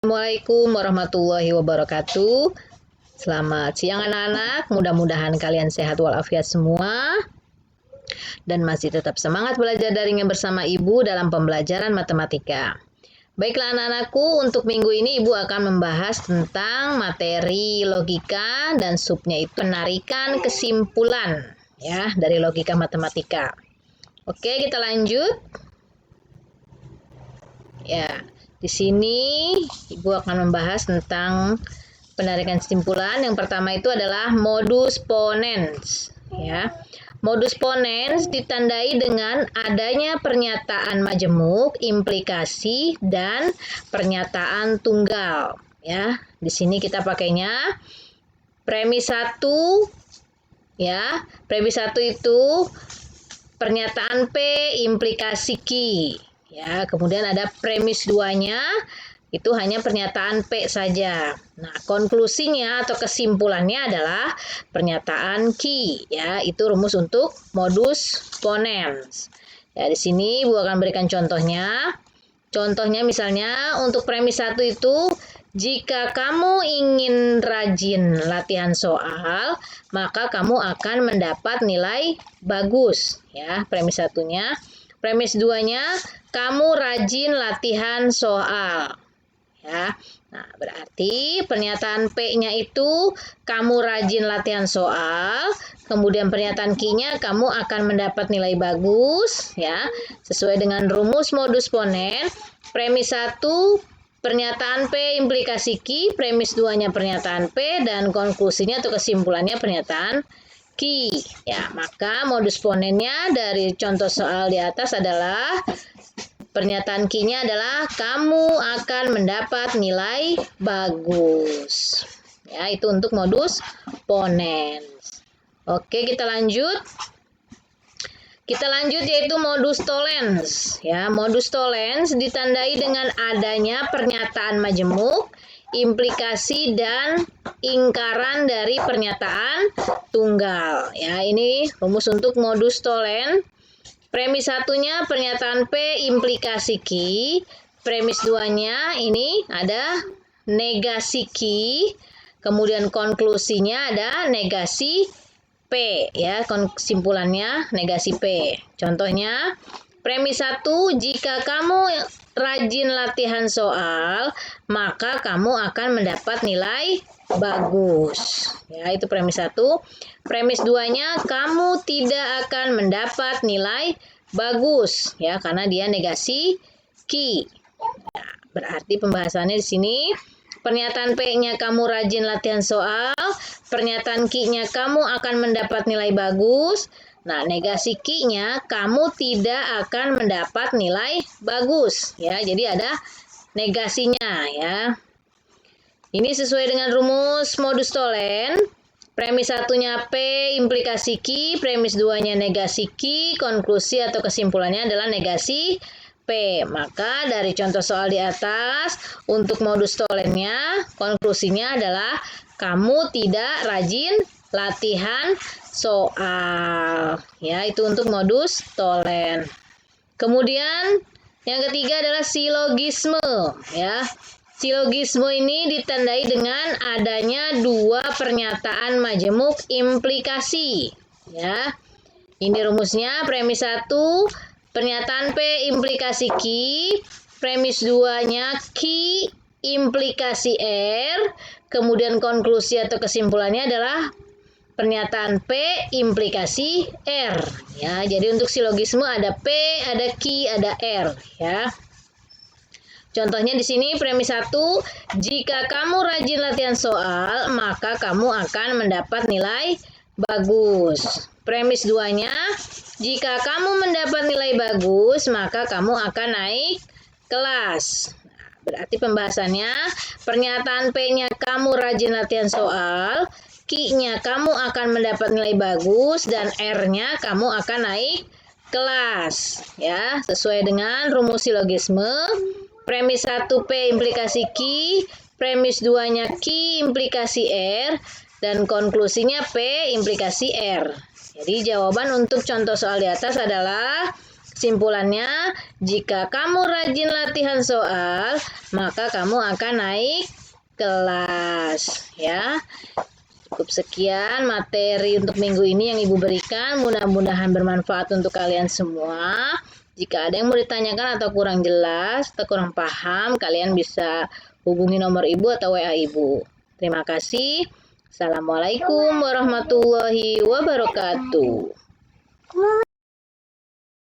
Assalamualaikum warahmatullahi wabarakatuh. Selamat siang anak-anak, mudah-mudahan kalian sehat walafiat semua dan masih tetap semangat belajar daringnya bersama Ibu dalam pembelajaran matematika. Baiklah anak-anakku, untuk minggu ini Ibu akan membahas tentang materi logika dan subnya itu penarikan kesimpulan ya dari logika matematika. Oke, kita lanjut. Ya, di sini Ibu akan membahas tentang penarikan kesimpulan. Yang pertama itu adalah modus ponens. Ya, modus ponens ditandai dengan adanya pernyataan majemuk, implikasi, dan pernyataan tunggal. Ya, di sini kita pakainya premis 1. Ya, premis 1 itu pernyataan P, implikasi Q. Ya, kemudian ada premis 2-nya itu hanya pernyataan P saja. Nah, konklusinya atau kesimpulannya adalah pernyataan Q. Ya, itu rumus untuk modus ponens. Ya, di sini Ibu akan berikan contohnya. Contohnya misalnya untuk premis 1 itu, jika kamu ingin rajin latihan soal, maka kamu akan mendapat nilai bagus. Ya, premis 1-nya. Premis 2-nya, kamu rajin latihan soal. Ya. Nah, berarti pernyataan P-nya itu kamu rajin latihan soal, kemudian pernyataan Q-nya kamu akan mendapat nilai bagus, ya. Sesuai dengan rumus modus ponens, premis 1 pernyataan P implikasi Q, premis 2-nya pernyataan P, dan konklusinya atau kesimpulannya pernyataan Q. Ya, maka modus ponennya dari contoh soal di atas adalah pernyataan Q-nya adalah kamu akan mendapat nilai bagus. Ya, itu untuk modus ponens. Oke, kita lanjut. Kita lanjut yaitu modus tollens. Ya, modus tollens ditandai dengan adanya pernyataan majemuk, implikasi, dan ingkaran dari pernyataan tunggal. Ya, ini rumus untuk modus tollens. Premis 1-nya pernyataan P implikasi Q. Premis 2-nya ini ada negasi Q. Kemudian konklusinya ada negasi P. Ya, kesimpulannya negasi P. Contohnya, premis 1, jika kamu rajin latihan soal, maka kamu akan mendapat nilai bagus. Ya, itu premis 1. Premis 2-nya, kamu tidak akan mendapat nilai bagus, ya, karena dia negasi Q. Nah, berarti pembahasannya di sini, pernyataan P-nya kamu rajin latihan soal, pernyataan Q-nya kamu akan mendapat nilai bagus. Nah, negasi Q-nya kamu tidak akan mendapat nilai bagus, ya. Jadi ada negasinya, ya. Ini sesuai dengan rumus modus tollens. Premis 1-nya P implikasi Q, premis 2-nya negasi Q, konklusi atau kesimpulannya adalah negasi P. Maka dari contoh soal di atas, untuk modus tollensnya, konklusinya adalah kamu tidak rajin latihan soal. Ya, itu untuk modus tollens. Kemudian yang ketiga adalah silogisme. Ya, silogisme ini ditandai dengan adanya dua pernyataan majemuk implikasi. Ya, ini rumusnya premis 1 pernyataan P implikasi Q, premis 2-nya Q implikasi R, kemudian konklusi atau kesimpulannya adalah pernyataan P implikasi R. Ya, jadi untuk silogisme ada P, ada Q, ada R. Ya. Contohnya di sini premis 1, jika kamu rajin latihan soal, maka kamu akan mendapat nilai bagus. Premis 2-nya, jika kamu mendapat nilai bagus, maka kamu akan naik kelas. Nah, berarti pembahasannya, pernyataan P-nya kamu rajin latihan soal, Q-nya kamu akan mendapat nilai bagus, dan R-nya kamu akan naik kelas. Ya, sesuai dengan rumus silogisme. Premis 1 P implikasi Q, premis 2-nya Q implikasi R, dan konklusinya P implikasi R. Jadi jawaban untuk contoh soal di atas adalah Kesimpulannya, jika kamu rajin latihan soal, maka kamu akan naik kelas, ya. Cukup sekian materi untuk minggu ini yang Ibu berikan. Mudah-mudahan bermanfaat untuk kalian semua. Jika ada yang mau ditanyakan atau kurang jelas atau kurang paham, kalian bisa hubungi nomor Ibu atau WA Ibu. Terima kasih. Assalamualaikum warahmatullahi wabarakatuh.